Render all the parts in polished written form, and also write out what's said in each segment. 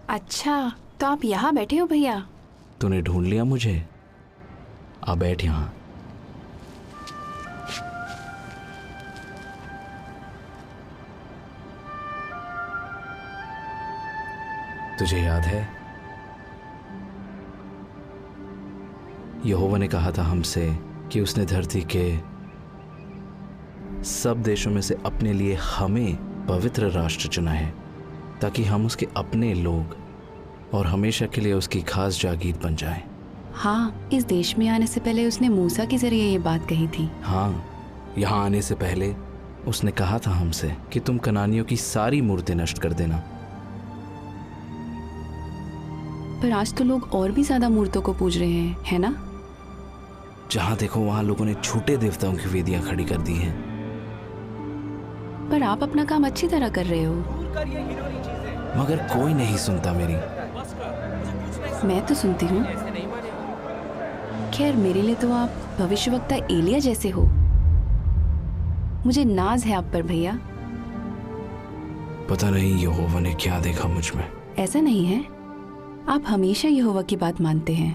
अच्छा, तो आप यहाँ बैठे हो भैया? तूने ढूंढ लिया मुझे। आ बैठ यहाँ। तुझे याद है यहोवा ने कहा था हमसे कि उसने धरती के सब देशों में से अपने लिए हमें पवित्र राष्ट्र चुना है ताकि हम उसके अपने लोग और हमेशा के लिए उसकी खास जागीर बन जाएं। हाँ, इस देश में आने से पहले उसने मूसा के जरिए ये बात कही थी। हाँ, यहाँ आने से पहले उसने कहा था हमसे कि तुम कनानियों की सारी मूर्तें नष्ट कर देना। पर आज तो लोग और भी ज्यादा मूर्तों को पूज रहे हैं, है ना? जहाँ देखो वहाँ लोगों ने झूठे देवताओं की वेदियां खड़ी कर दी हैं। पर आप अपना काम अच्छी तरह कर रहे हो। मगर कोई नहीं सुनता मेरी। मैं तो सुनती हूँ। खैर, मेरे लिए तो आप भविष्यवक्ता एलिया जैसे हो। मुझे नाज है आप पर भैया। पता नहीं यहोवा ने क्या देखा मुझ में। ऐसा नहीं है, आप हमेशा यहोवा की बात मानते हैं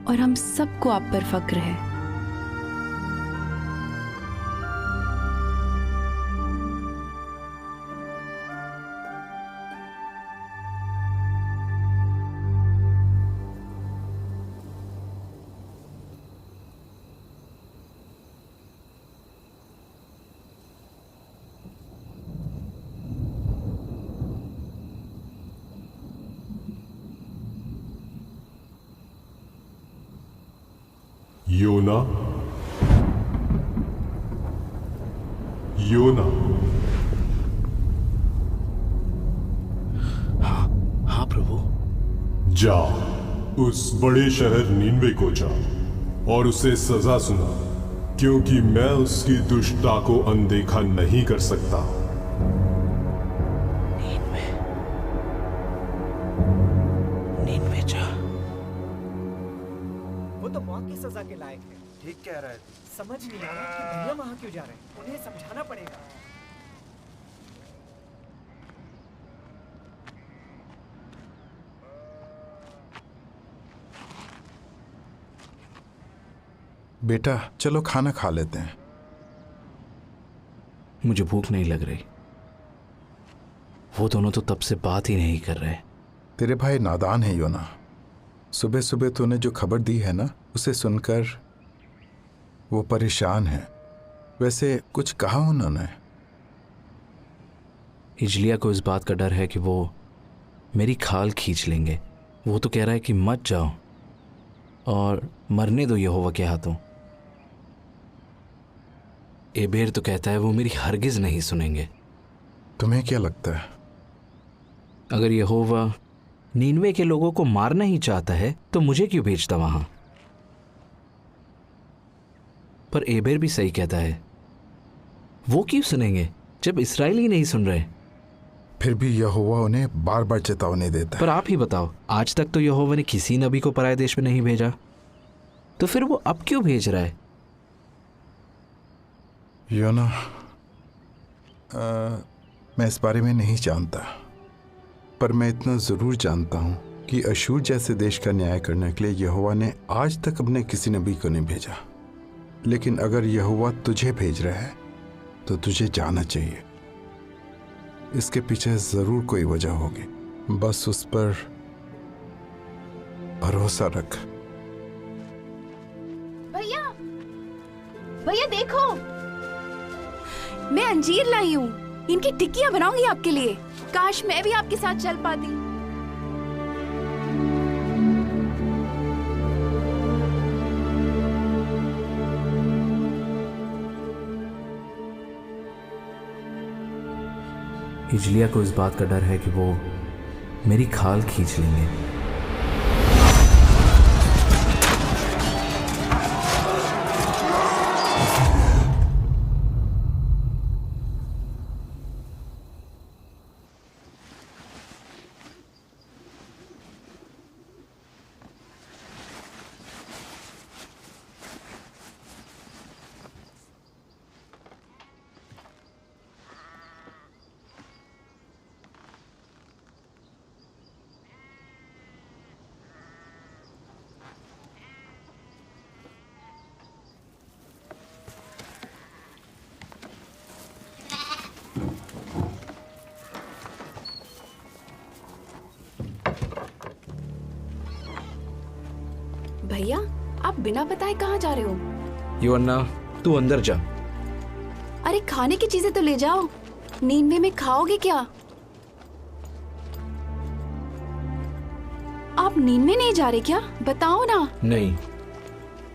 और हम सबको आप पर फक्र है। योना, योना। हाँ प्रभु। जा, उस बड़े शहर नीनवे को जा और उसे सजा सुना, क्योंकि मैं उसकी दुष्टता को अनदेखा नहीं कर सकता। नीनवे जा। वो तो मौत की सजा के लायक है। ठीक कह रहा है। समझ नहीं आ रहा कि भैया वहां क्यों जा रहे हैं। उन्हें समझाना पड़ेगा। बेटा चलो खाना खा लेते हैं। मुझे भूख नहीं लग रही। वो दोनों तो तब से बात ही नहीं कर रहे। तेरे भाई नादान है योना। सुबह सुबह तूने जो खबर दी है ना, उसे सुनकर वो परेशान है। वैसे कुछ कहा उन्होंने? हिजलिया को इस बात का डर है कि वो मेरी खाल खींच लेंगे। वो तो कह रहा है कि मत जाओ और मरने दो यहोवा के हाथों। एबेर तो कहता है वो मेरी हरगिज नहीं सुनेंगे। तुम्हें क्या लगता है? अगर यहोवा नीनवे के लोगों को मारना ही चाहता है तो मुझे क्यों भेजता वहां? पर एबेर भी सही कहता है। वो क्यों सुनेंगे जब इस्राएल ही नहीं सुन रहे? फिर भी यहोवा उन्हें बार बार चेतावनी देता पर है। आप ही बताओ, आज तक तो यहोवा ने किसी नबी को पराये देश में नहीं भेजा, तो फिर वो अब क्यों भेज रहा है? योना, मैं इस बारे में नहीं जानता, पर मैं इतना जरूर जानता हूं कि अशूर जैसे देश का न्याय करने के लिए यहोवा ने आज तक अपने किसी नबी को नहीं भेजा। लेकिन अगर यहोवा तुझे भेज रहा है तो तुझे जाना चाहिए। इसके पीछे जरूर कोई वजह होगी, बस उस पर भरोसा रख। भैया, भैया देखो, मैं अंजीर लाई हूँ। इनकी टिक्कियाँ बनाऊंगी आपके लिए। काश मैं भी आपके साथ चल पाती। हिजलिया को इस बात का डर है कि वो मेरी खाल खींच लेंगे। भैया आप बिना बताए कहाँ जा रहे हो? योअन्ना, तू अंदर जा। अरे खाने की चीजें तो ले जाओ। नींवे में खाओगे क्या? आप नींवे नहीं जा रहे क्या? बताओ ना। नहीं,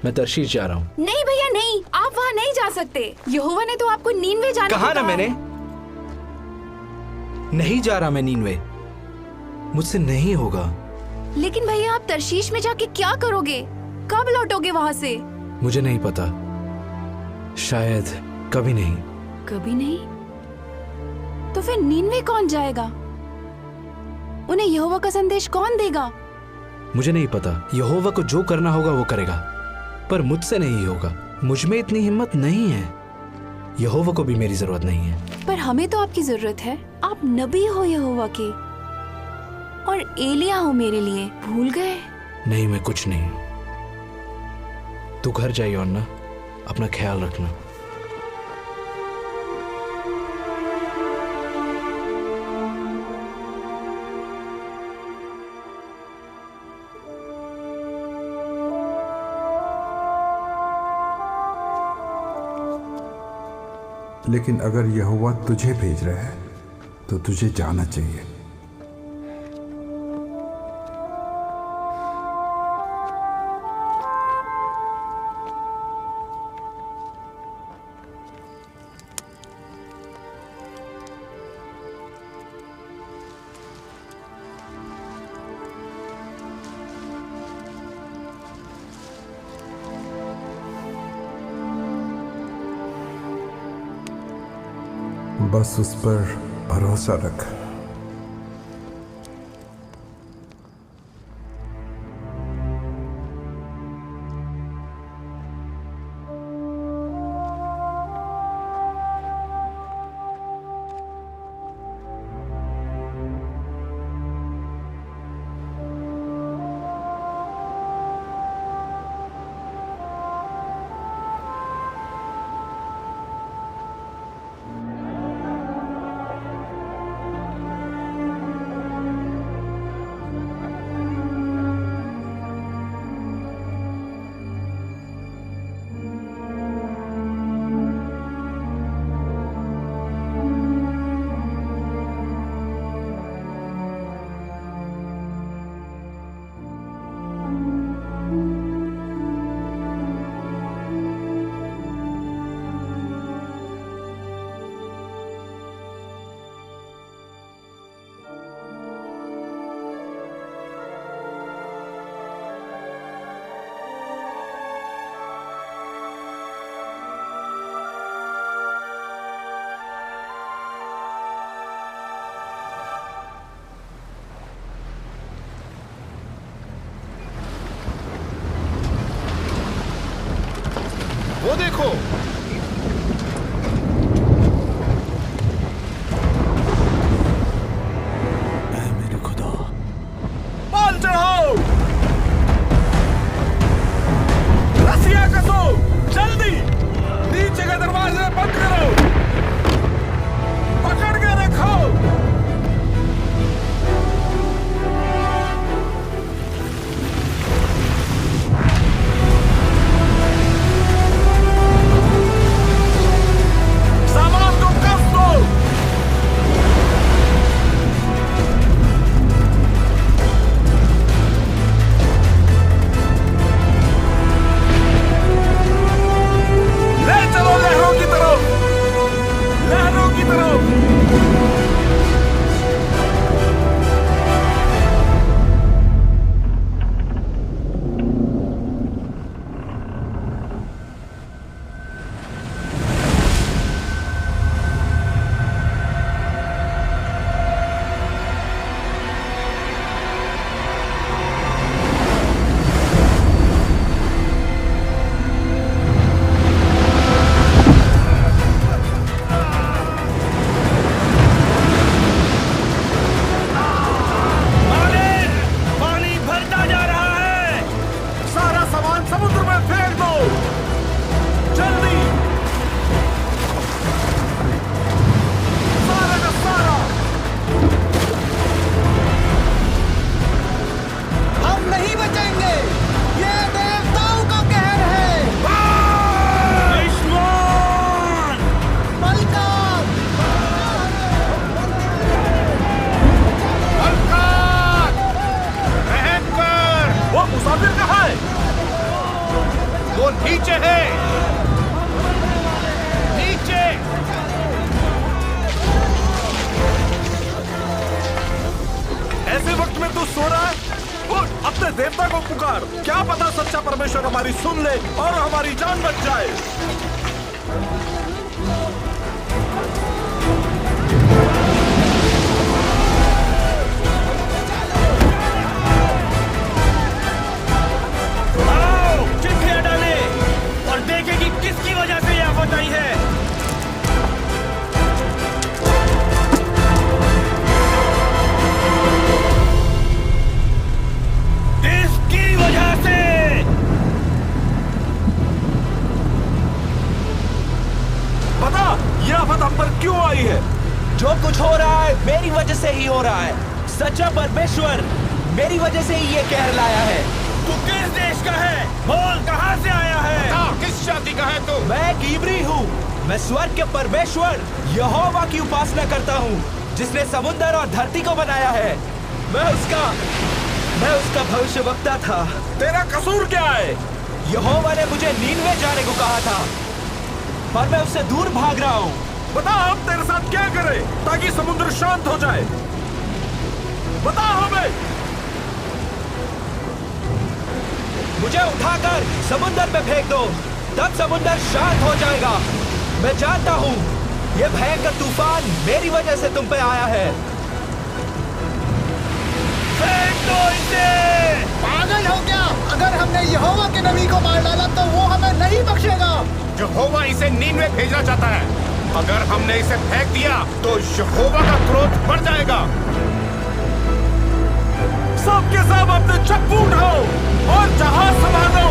मैं तर्शीश जा रहा हूँ। नहीं भैया नहीं, आप वहाँ नहीं जा सकते। यहोवा ने तो आपको नींवे जाने कहा को ना कहा मैंने, है। नहीं जा रहा मैं नीनवे, मुझसे नहीं होगा। लेकिन भैया आप तर्शीश में जाके क्या करोगे? कब लौटोगे वहाँ से? मुझे नहीं पता, शायद कभी नहीं। कभी नहीं? तो फिर नीनवे कौन जाएगा? उन्हें यहोवा का संदेश कौन देगा? मुझे नहीं पता। यहोवा को जो करना होगा वो करेगा, पर मुझसे नहीं होगा। मुझ में इतनी हिम्मत नहीं है। यहोवा को भी मेरी जरूरत नहीं है। पर हमें तो आपकी जरूरत है। आप नबी हो यहोवा के, और एलिया हो मेरे लिए। भूल गए? नहीं, मैं कुछ नहीं। तू घर जा योअन्ना, अपना ख्याल रखना। लेकिन अगर यहोवा तुझे भेज रहा है तो तुझे जाना चाहिए। बस उस पर भरोसा रख। वो देखो, ऐ मेरे खुदा, बाल चढ़ाओ, रस्सियां कसो, जल्दी नीचे के दरवाजे बंद करो, पकड़ के रखो। वो नीचे है, नीचे। ऐसे वक्त में तू सो रहा है? उठ, अपने देवता को पुकार। क्या पता सच्चा परमेश्वर हमारी सुन ले और हमारी जान बच जाए। आओ, चिट्ठियां डाले और देखें कि किसकी वजह से यह आफत आई है। इसकी वजह से। बता, यह आफत हम पर क्यों आई है? जो कुछ हो रहा है मेरी वजह से ही हो रहा है। सच्चा परमेश्वर मेरी वजह से ही ये कहर लाया है। तू किस देश का है? बोल, कहाँ से आया है? किस जाति का है तू? मैं एक इब्री हूँ। मैं स्वर्ग के परमेश्वर यहोवा की उपासना करता हूँ, जिसने समुद्र और धरती को बनाया है। मैं उसका भविष्यवक्ता था। तेरा कसूर क्या है? यहोवा ने मुझे नीनवे जाने को कहा था, पर मैं उससे दूर भाग रहा हूँ। बता, हम तेरे साथ क्या करें ताकि समुद्र शांत हो जाए? बता हमें। मुझे उठाकर समुद्र में फेंक दो, तब समुद्र शांत हो जाएगा। मैं जानता हूँ ये भयंकर तूफान मेरी वजह से तुम पे आया है। फेंक दो इसे। पागल हो क्या? अगर हमने यहोवा के नबी को मार डाला तो वो हमें नहीं बख्शेगा। यहोवा इसे नीनवे भेजना चाहता है। अगर हमने इसे फेंक दिया तो यहोवा का क्रोध बढ़ जाएगा। सब के सब अपने चप्पू उठाओ और जहाज संभालो।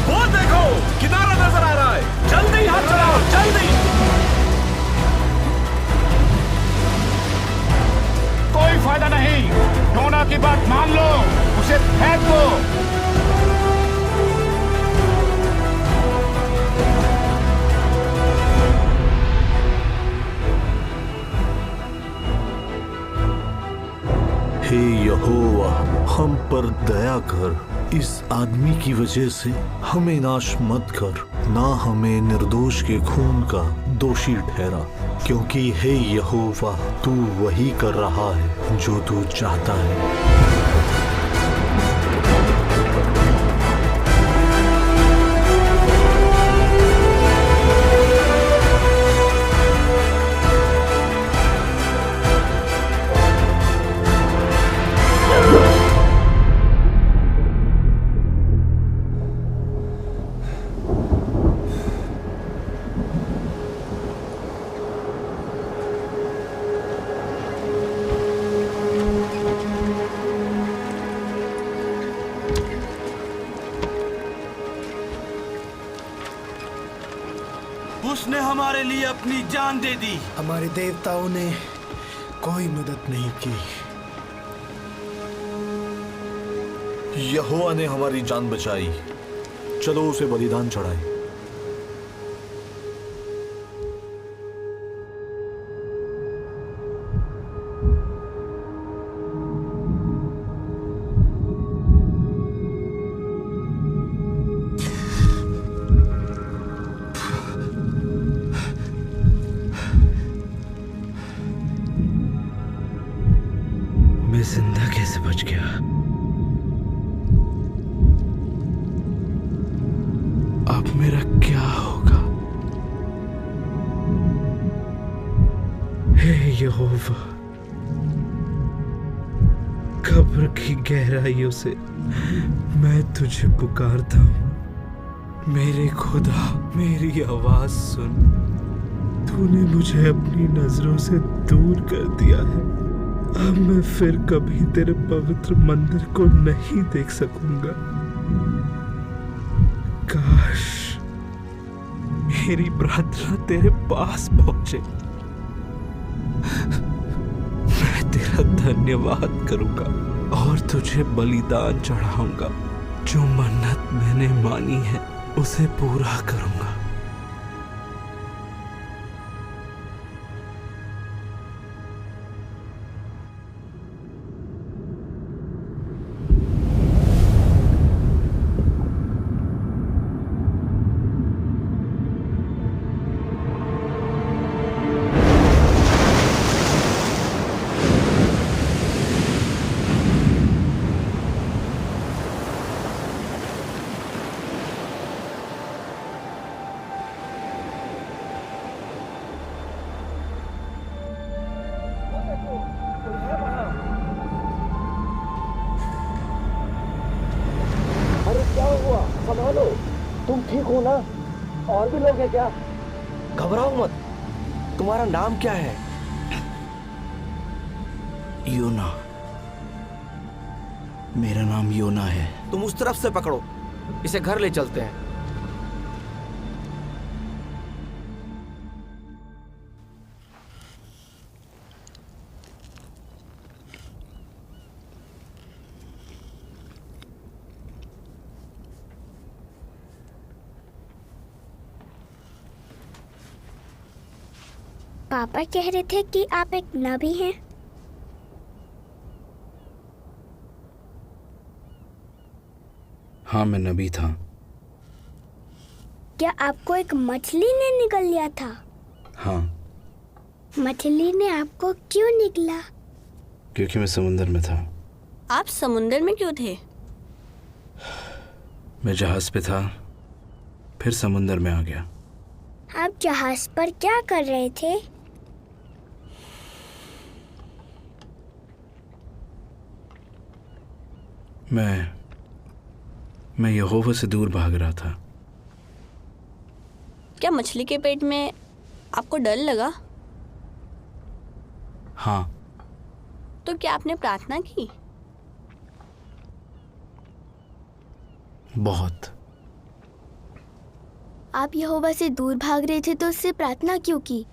वो देखो, किनारा नजर आ रहा है। जल्दी हाथ चलाओ, जल्दी। कोई फायदा नहीं। योना की बात मान लो, उसे फेंक दो। हे यहोवा, हम पर दया कर। इस आदमी की वजह से हमें नाश मत कर, ना हमें निर्दोष के खून का दोषी ठहरा, क्योंकि हे यहोवा, तू वही कर रहा है जो तू चाहता है। उसने हमारे लिए अपनी जान दे दी। हमारे देवताओं ने कोई मदद नहीं की। यहोवा ने हमारी जान बचाई। चलो उसे बलिदान चढ़ाएं। मैं जिंदा कैसे बच गया? अब मेरा क्या होगा? हे यहोवा, कब्र की गहराइयों से मैं तुझे पुकारता हूँ। मेरे खुदा, मेरी आवाज सुन। तूने मुझे अपनी नजरों से दूर कर दिया है। अब मैं फिर कभी तेरे पवित्र मंदिर को नहीं देख सकूंगा। काश मेरी प्रार्थना तेरे पास पहुंचे। मैं तेरा धन्यवाद करूंगा और तुझे बलिदान चढ़ाऊंगा। जो मन्नत मैंने मानी है उसे पूरा करूंगा। देखो ना, और भी लोग हैं क्या? घबराओ मत। तुम्हारा नाम क्या है? योना। मेरा नाम योना है। तुम उस तरफ से पकड़ो, इसे घर ले चलते हैं। पापा कह रहे थे कि आप एक नबी हैं। हाँ, मैं नबी था। क्या आपको एक मछली ने निगल लिया था? हाँ। मछली ने आपको क्यों निगला? क्योंकि मैं समुंदर में था। आप समुंदर में क्यों थे? मैं जहाज पे था, फिर समुंदर में आ गया। आप जहाज पर क्या कर रहे थे? मैं यहोवा से दूर भाग रहा था। क्या मछली के पेट में आपको डर लगा? हाँ। तो क्या आपने प्रार्थना की? बहुत। आप यहोवा से दूर भाग रहे थे तो उससे प्रार्थना क्यों की?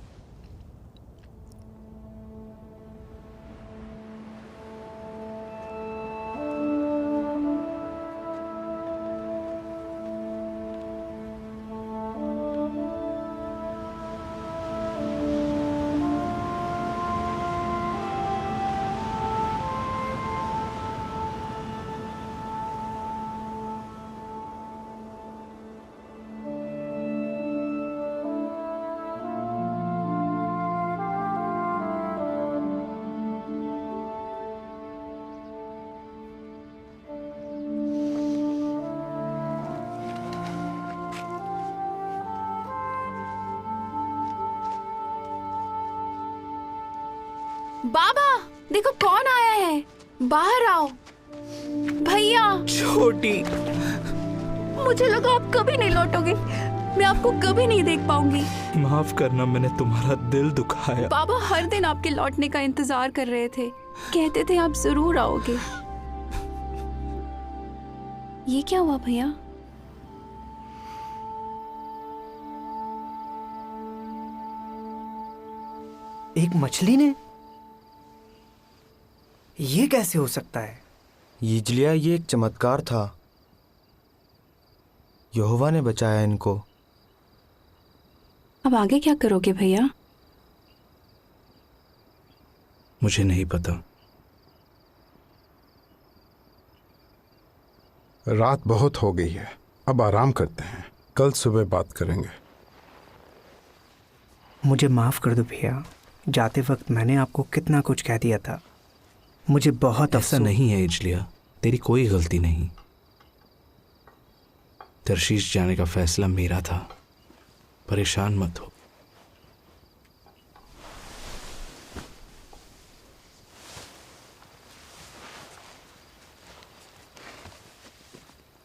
बाबा, देखो कौन आया है। बाहर आओ। भैया। छोटी। मुझे लगा आप कभी नहीं लौटोगे। मैं आपको कभी नहीं देख पाऊंगी। माफ करना, मैंने तुम्हारा दिल दुखाया। बाबा हर दिन आपके लौटने का इंतजार कर रहे थे। कहते थे आप जरूर आओगे। ये क्या हुआ भैया? एक मछली ने? ये कैसे हो सकता है? यिजलिया, ये एक चमत्कार था। यहोवा ने बचाया इनको। अब आगे क्या करोगे भैया? मुझे नहीं पता। रात बहुत हो गई है, अब आराम करते हैं, कल सुबह बात करेंगे। मुझे माफ कर दो भैया, जाते वक्त मैंने आपको कितना कुछ कह दिया था। मुझे बहुत ऐसा नहीं है यिजलिया, तेरी कोई गलती नहीं। तरशीश जाने का फैसला मेरा था। परेशान मत हो।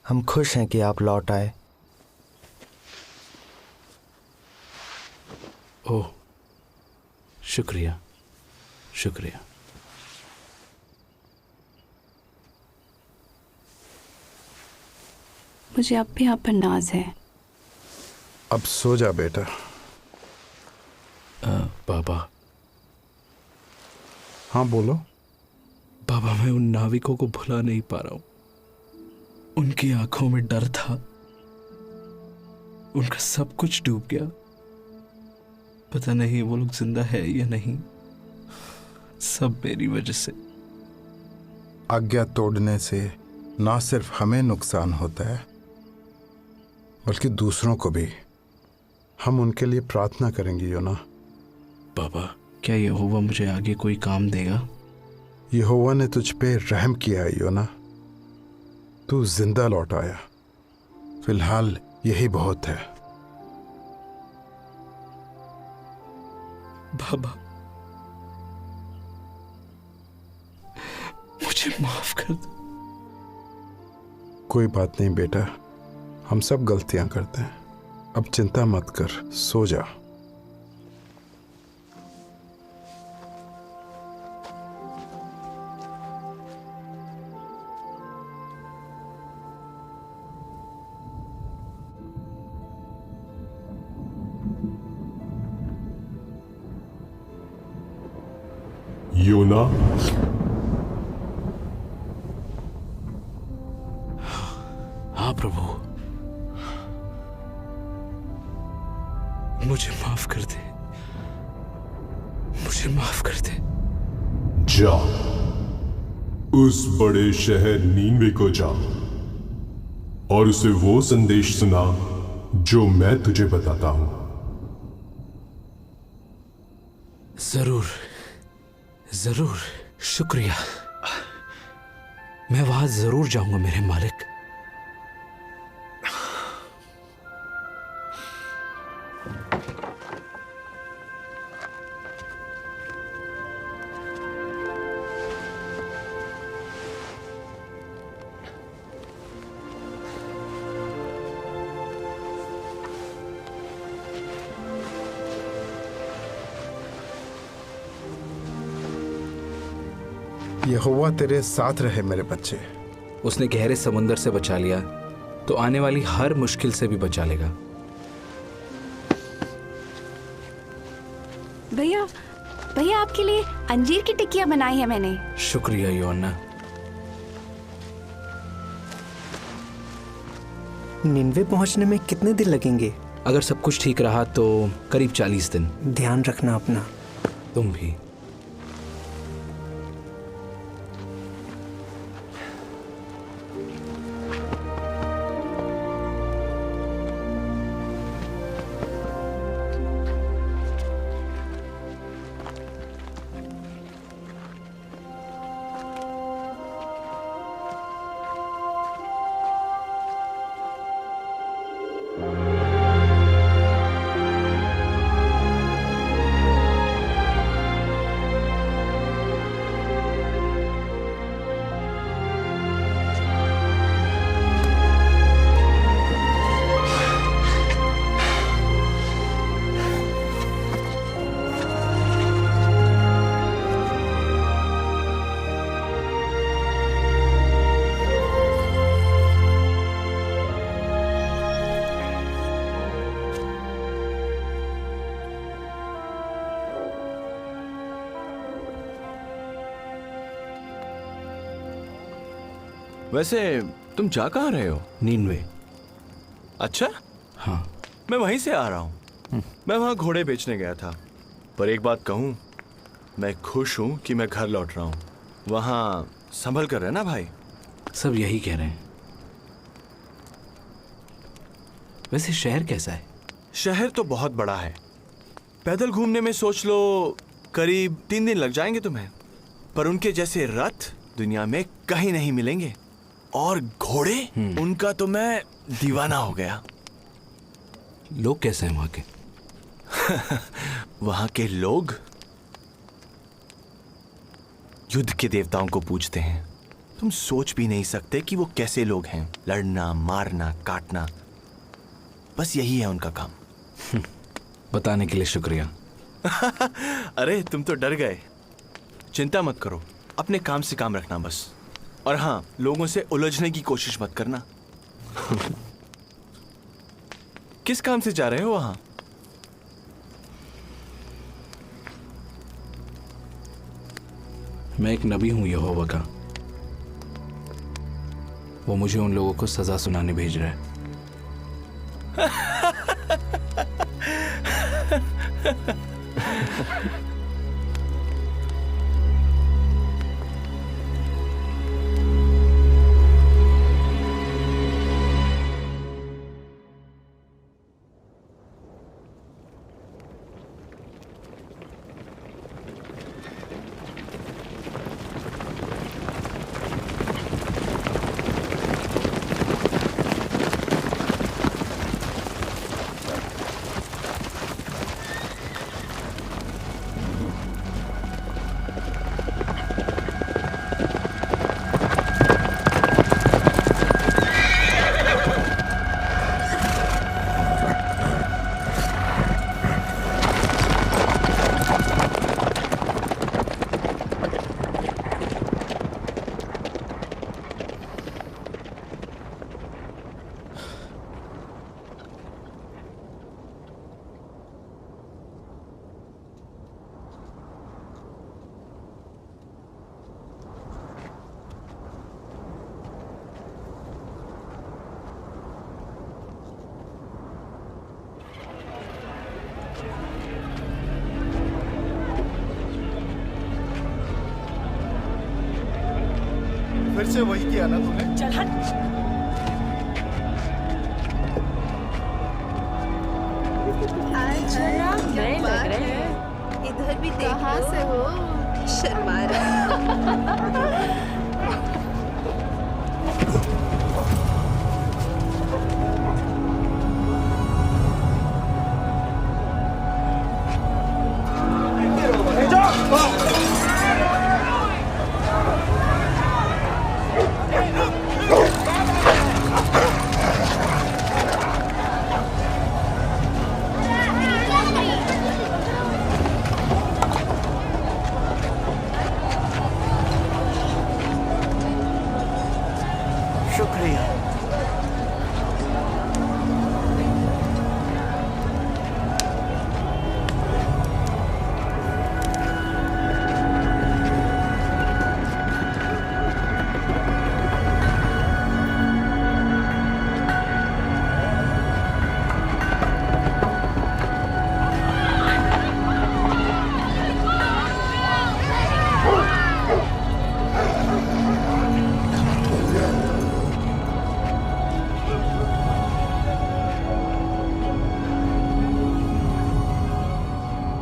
हम खुश हैं कि आप लौट आए। ओह, शुक्रिया शुक्रिया। मुझे अब भी आप पर नाज है। अब सो जा बेटा। बाबा। हाँ बोलो। बाबा, मैं उन नाविकों को भुला नहीं पा रहा हूं। उनकी आंखों में डर था। उनका सब कुछ डूब गया। पता नहीं वो लोग जिंदा है या नहीं। सब मेरी वजह से। आज्ञा तोड़ने से ना सिर्फ हमें नुकसान होता है, बल्कि दूसरों को भी। हम उनके लिए प्रार्थना करेंगे योना। बाबा, क्या यहोवा मुझे आगे कोई काम देगा? यहोवा ने तुझ पे रहम किया है योना। तू जिंदा लौट आया। फिलहाल यही बहुत है। बाबा, मुझे माफ कर दो। कोई बात नहीं बेटा, हम सब गलतियां करते हैं। अब चिंता मत कर, सो जा। योना, हाँ प्रभु, मुझे माफ कर दे, मुझे माफ कर दे। जा उस बड़े शहर नीनवे को जा और उसे वो संदेश सुना जो मैं तुझे बताता हूं। जरूर जरूर, शुक्रिया। मैं वहां जरूर जाऊंगा मेरे मालिक। यहोवा तेरे साथ रहे मेरे बच्चे। उसने गहरे समुंदर से बचा लिया तो आने वाली हर मुश्किल से भी बचा लेगा। भैया, भैया आपके लिए अंजीर की टिक्कियां बनाई है मैंने। शुक्रिया योना। निन्वे पहुंचने में कितने दिन लगेंगे? अगर सब कुछ ठीक रहा तो करीब 40 दिन। ध्यान रखना अपना। तुम भी। वैसे तुम जा कहाँ रहे हो? नीनवे। अच्छा, हाँ। मैं वहीं से आ रहा हूँ। मैं वहाँ घोड़े बेचने गया था। पर एक बात कहूँ, मैं खुश हूँ कि मैं घर लौट रहा हूँ। वहाँ संभल कर रहना भाई। सब यही कह रहे हैं। वैसे शहर कैसा है? शहर तो बहुत बड़ा है। पैदल घूमने में सोच लो करीब 3 दिन लग जाएंगे तुम्हें। पर उनके जैसे रथ दुनिया में कहीं नहीं मिलेंगे। और घोड़े, उनका तो मैं दीवाना हो गया। लोग कैसे हैं वहां के? वहां के लोग युद्ध के देवताओं को पूजते हैं। तुम सोच भी नहीं सकते कि वो कैसे लोग हैं। लड़ना, मारना, काटना, बस यही है उनका काम। बताने के लिए शुक्रिया। अरे तुम तो डर गए। चिंता मत करो, अपने काम से काम रखना बस। और हाँ, लोगों से उलझने की कोशिश मत करना। किस काम से जा रहे हो वहां? मैं एक नबी हूं यहोवा का। वो मुझे उन लोगों को सजा सुनाने भेज रहा है। फिर से वही किया ना तूने। चल हट। नए लग रहे हैं। इधर भी कहाँ से हो? शर्मा रहा।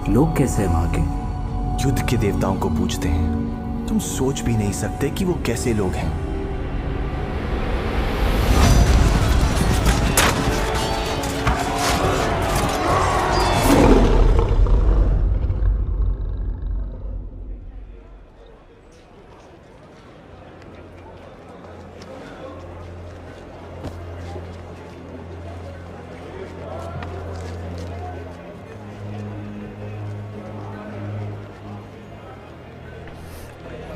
लोग कैसे हैं वहां के? युद्ध के देवताओं को पूजते हैं। तुम सोच भी नहीं सकते कि वो कैसे लोग हैं।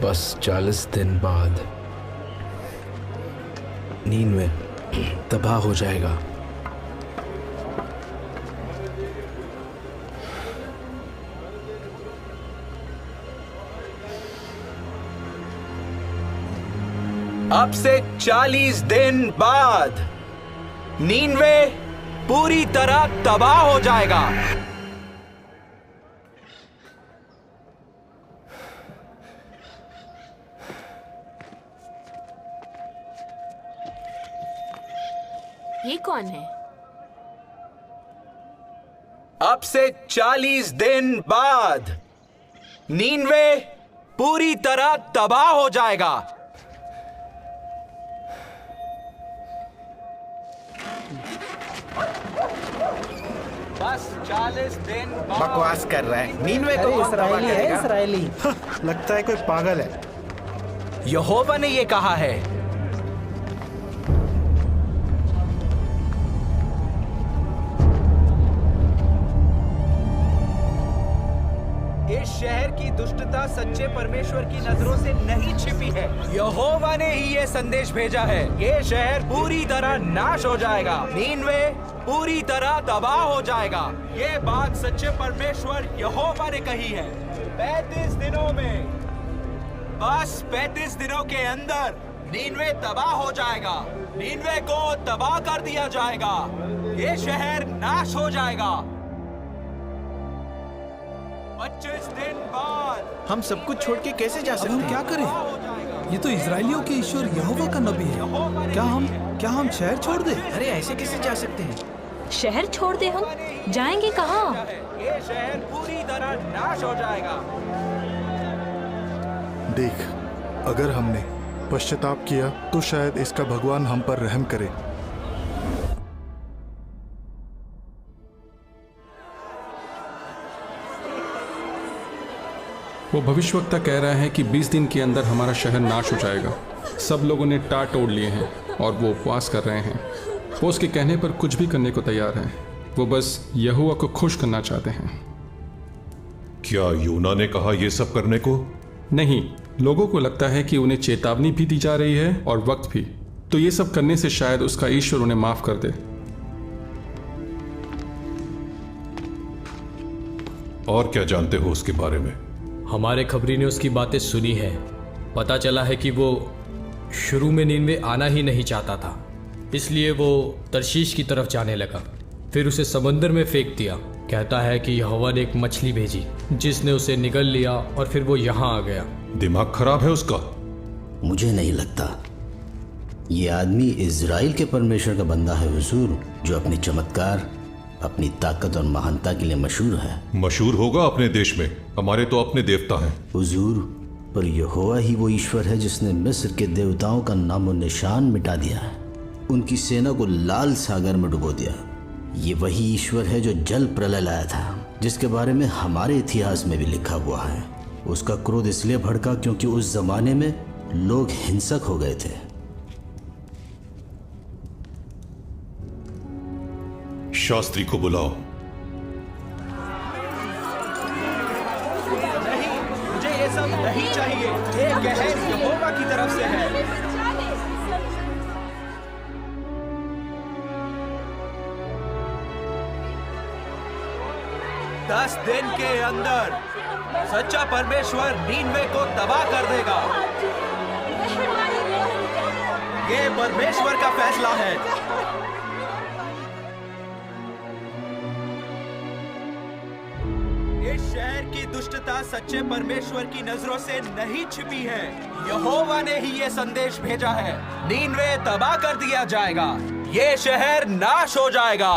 बस 40 दिन बाद नीनवे तबाह हो जाएगा। अब से 40 दिन बाद नीनवे पूरी तरह तबाह हो जाएगा। ये कौन है? अब से 40 दिन बाद नीनवे पूरी तरह तबाह हो जाएगा। बस 40 दिन बाद। बकवास कर रहा है। नीनवे को कौन तबाह करेगा? इसराइली। लगता है कोई पागल है। यहोवा ने ये कहा है। इस शहर की दुष्टता सच्चे परमेश्वर की नजरों से नहीं छिपी है। यहोवा ने ही ये संदेश भेजा है। ये शहर पूरी तरह नाश हो जाएगा। नीनवे पूरी तरह तबाह हो जाएगा। ये बात सच्चे परमेश्वर यहोवा ने कही है। 35 दिनों में, बस 35 दिनों के अंदर नीनवे तबाह हो जाएगा। नीनवे को तबाह कर दिया जाएगा। ये शहर नाश हो जाएगा। 25 दिन बाद हम सब कुछ छोड़ के कैसे जा सकते हैं? हम क्या करें? ये तो इजराइलियों के ईश्वर यहोवा का नबी है। क्या हम शहर छोड़ दें? अरे ऐसे कैसे जा सकते हैं? शहर छोड़ दे? हम जाएंगे कहाँ? ये शहर पूरी तरह नाश हो जाएगा। देख, अगर हमने पश्चाताप किया तो शायद इसका भगवान हम पर रहम करे। वो भविष्यवक्ता कह रहा है कि 20 दिन के अंदर हमारा शहर नाश हो जाएगा। सब लोगों ने टाट तोड़ लिए हैं और वो उपवास कर रहे हैं। वो उसके कहने पर कुछ भी करने को तैयार हैं। वो बस यहोवा को खुश करना चाहते हैं। क्या यूना ने कहा यह सब करने को? नहीं, लोगों को लगता है कि उन्हें चेतावनी भी दी जा रही है और वक्त भी। तो ये सब करने से शायद उसका ईश्वर उन्हें माफ कर दे। और क्या जानते हो उसके बारे में? हमारे खबरी ने उसकी बातें सुनी है। पता चला है कि वो शुरू में नीनवे आना ही नहीं चाहता था, इसलिए वो तरशीश की तरफ जाने लगा। फिर उसे समंदर में फेंक दिया। कहता है कि यहोवा ने एक मछली भेजी जिसने उसे निगल लिया और फिर वो यहाँ आ गया। दिमाग खराब है उसका। मुझे नहीं लगता। ये आदमी इज़राइल के परमेश्वर का बंदा है हुजूर, जो अपने चमत्कार, अपनी ताकत और महानता के लिए मशहूर है। मशहूर होगा अपने देश में, हमारे तो अपने देवता हैं। हुजूर, पर यहोवा ही वो ईश्वर है जिसने मिस्र के देवताओं का नामो निशान मिटा दिया है, उनकी सेना को लाल सागर में डुबो दिया। ये वही ईश्वर है जो जल प्रलय लाया था, जिसके बारे में हमारे इतिहास में भी लिखा हुआ है। उसका क्रोध इसलिए भड़का क्योंकि उस जमाने में लोग हिंसक हो गए थे। शास्त्री को बुलाओ। नहीं, मुझे ये सब नहीं चाहिए। ये कहर यहोवा की तरफ से है। 10 दिन के अंदर सच्चा परमेश्वर नीनवे को तबाह कर देगा। ये परमेश्वर का फैसला है। इस शहर की दुष्टता सच्चे परमेश्वर की नजरों से नहीं छिपी है। यहोवा ने ही ये संदेश भेजा है। नीनवे तबाह कर दिया जाएगा। ये शहर नाश हो जाएगा।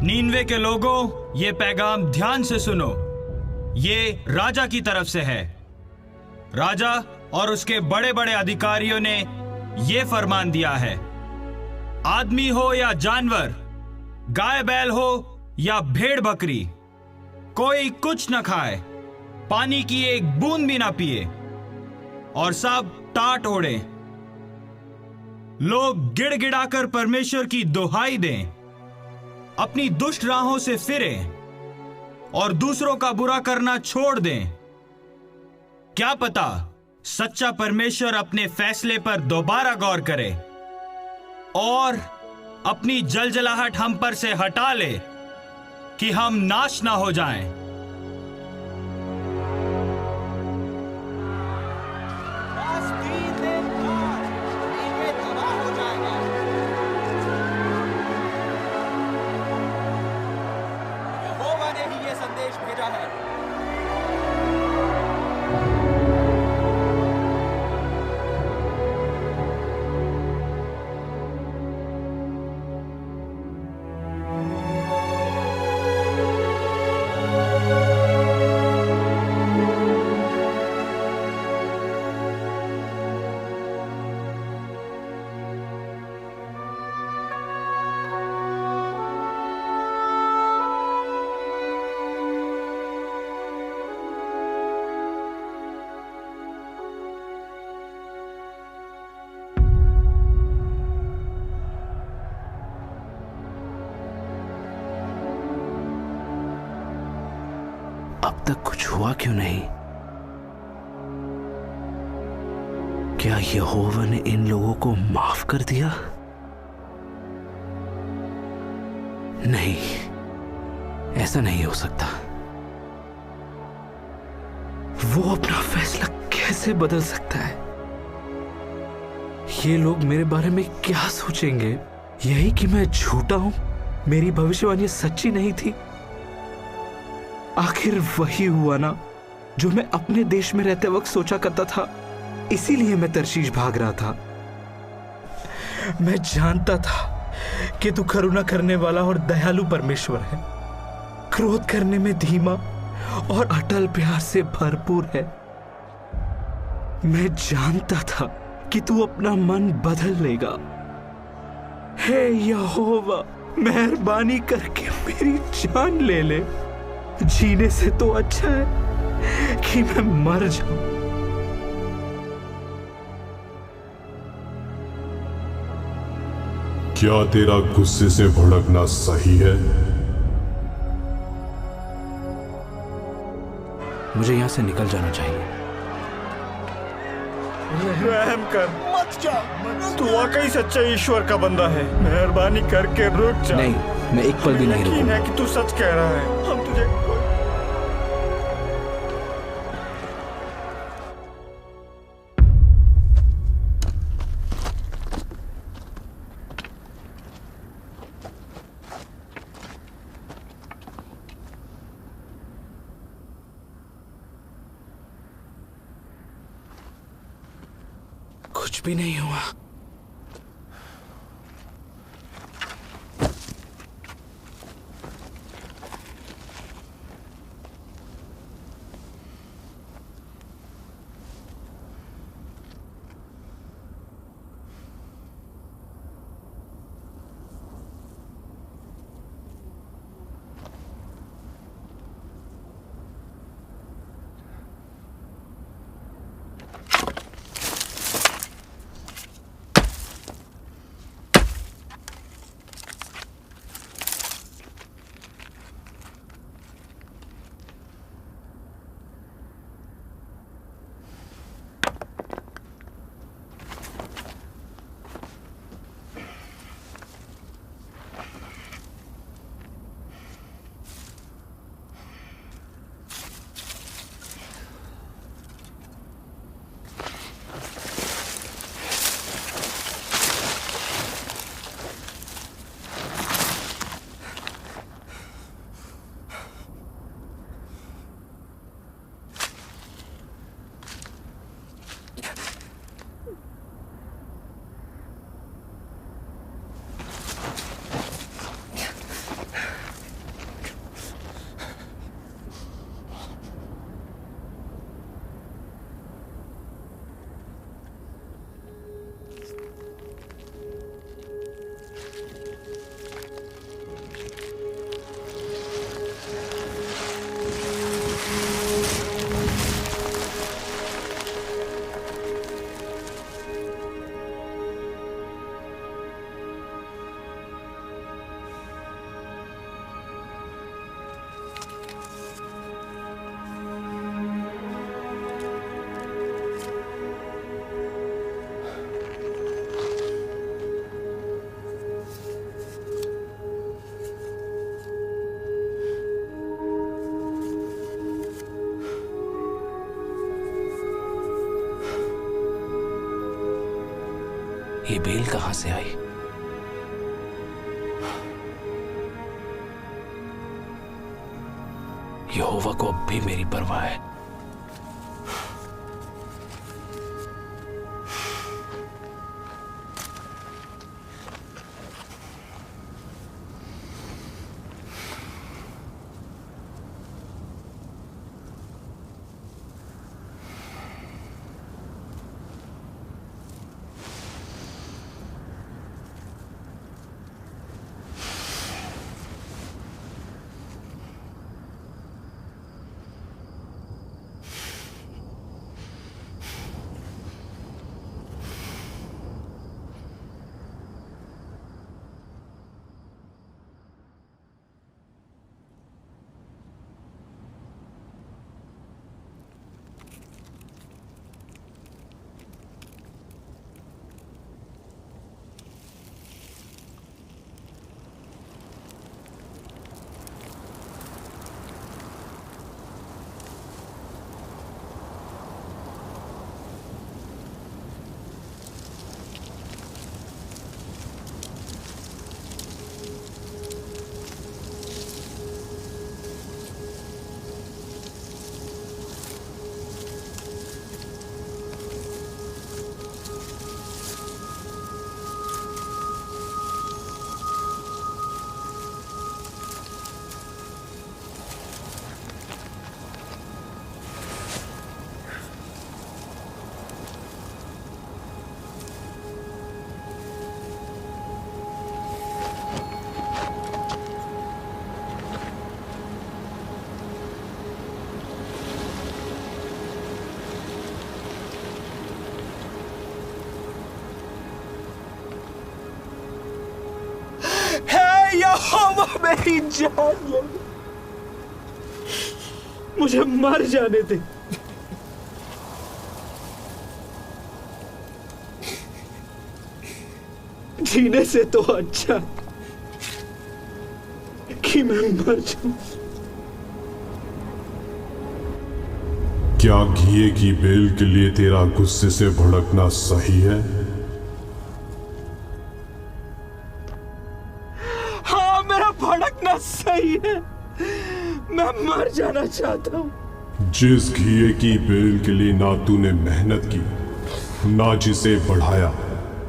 नीनवे के लोगों, ये पैगाम ध्यान से सुनो। ये राजा की तरफ से है। राजा और उसके बड़े बड़े अधिकारियों ने ये फरमान दिया है, आदमी हो या जानवर, गाय बैल हो या भेड़ बकरी, कोई कुछ न खाए, पानी की एक बूंद भी ना पिए और सब टाट ओढ़े। लोग गिड़गिड़ाकर परमेश्वर की दुहाई दें, अपनी दुष्ट राहों से फिरें और दूसरों का बुरा करना छोड़ दें। क्या पता सच्चा परमेश्वर अपने फैसले पर दोबारा गौर करे और अपनी जलजलाहट हम पर से हटा ले कि हम नाश ना हो जाएं। यहोवा ने ही ये संदेश भेजा है। अब तक कुछ हुआ क्यों नहीं? क्या यहोवा ने इन लोगों को माफ कर दिया? नहीं, ऐसा नहीं हो सकता। वो अपना फैसला कैसे बदल सकता है? ये लोग मेरे बारे में क्या सोचेंगे? यही कि मैं झूठा हूं, मेरी भविष्यवाणी सच्ची नहीं थी। आखिर वही हुआ ना जो मैं अपने देश में रहते वक्त सोचा करता था। इसीलिए मैं तरशीश भाग रहा था। मैं जानता था कि तू करुणा करने वाला और दयालु परमेश्वर है, क्रोध करने में धीमा और अटल प्यार से भरपूर है। मैं जानता था कि तू अपना मन बदल लेगा। हे यहोवा, मेहरबानी करके मेरी जान ले ले। जीने से तो अच्छा है कि मैं मर जाऊं। क्या तेरा गुस्से से भड़कना सही है? मुझे यहां से निकल जाना चाहिए। रहम कर, मत जा। तू वाकई सच्चा ईश्वर का बंदा है। मेहरबानी करके रुक जा। नहीं, मैं एक पल भी नहीं रुकूंगा। यकीन है कि तू सच कह रहा है। हम तुझे कुछ भी नहीं हुआ। ये बेल कहां से आई? यहोवा को अब भी मेरी परवाह है। यहोवा मेरी जान ले, मुझे मर जाने दे। जीने से तो अच्छा कि मैं मर जाऊं। क्या घिए की बेल के लिए तेरा गुस्से से भड़कना सही है? हाँ, मेरा भड़कना सही है। मैं मर जाना चाहता हूं। जिस घिए की बेल के लिए ना तूने मेहनत की ना जिसे बढ़ाया,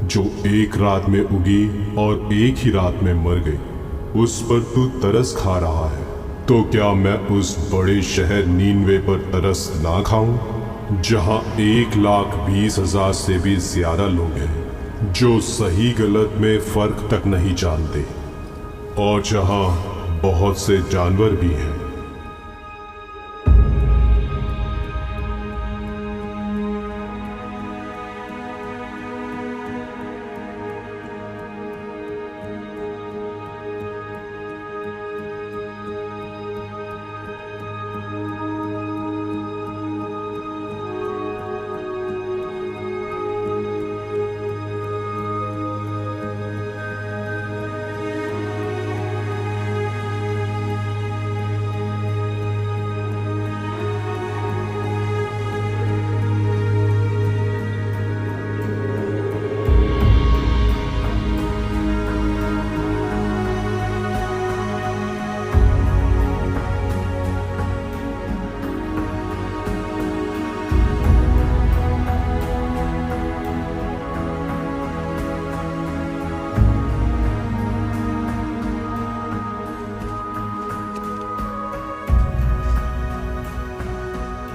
जो एक रात में उगी और एक ही रात में मर गई। उस पर तू तरस खा रहा है, तो क्या मैं उस बड़े शहर नीनवे पर तरस ना खाऊं, जहां 1,20,000 से भी ज्यादा लोग हैं जो सही गलत में फर्क तक नहीं जानते, और जहां बहुत से जानवर भी हैं।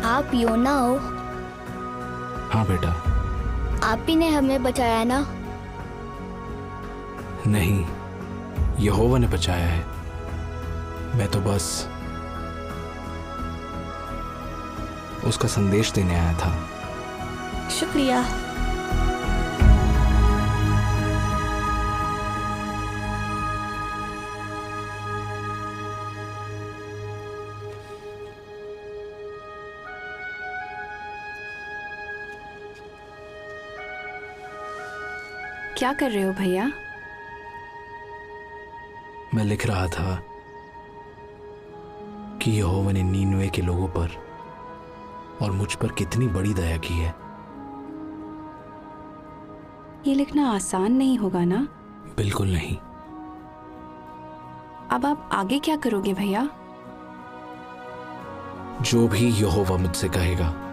आप योना हो? हाँ बेटा। आप ही ने हमें बचाया ना? नहीं, यहोवा ने बचाया है। मैं तो बस उसका संदेश देने आया था। शुक्रिया। क्या कर रहे हो भैया? मैं लिख रहा था कि यहोवा ने नीनवे के लोगों पर और मुझ पर कितनी बड़ी दया की है। ये लिखना आसान नहीं होगा ना? बिल्कुल नहीं। अब आप आगे क्या करोगे भैया? जो भी यहोवा मुझसे कहेगा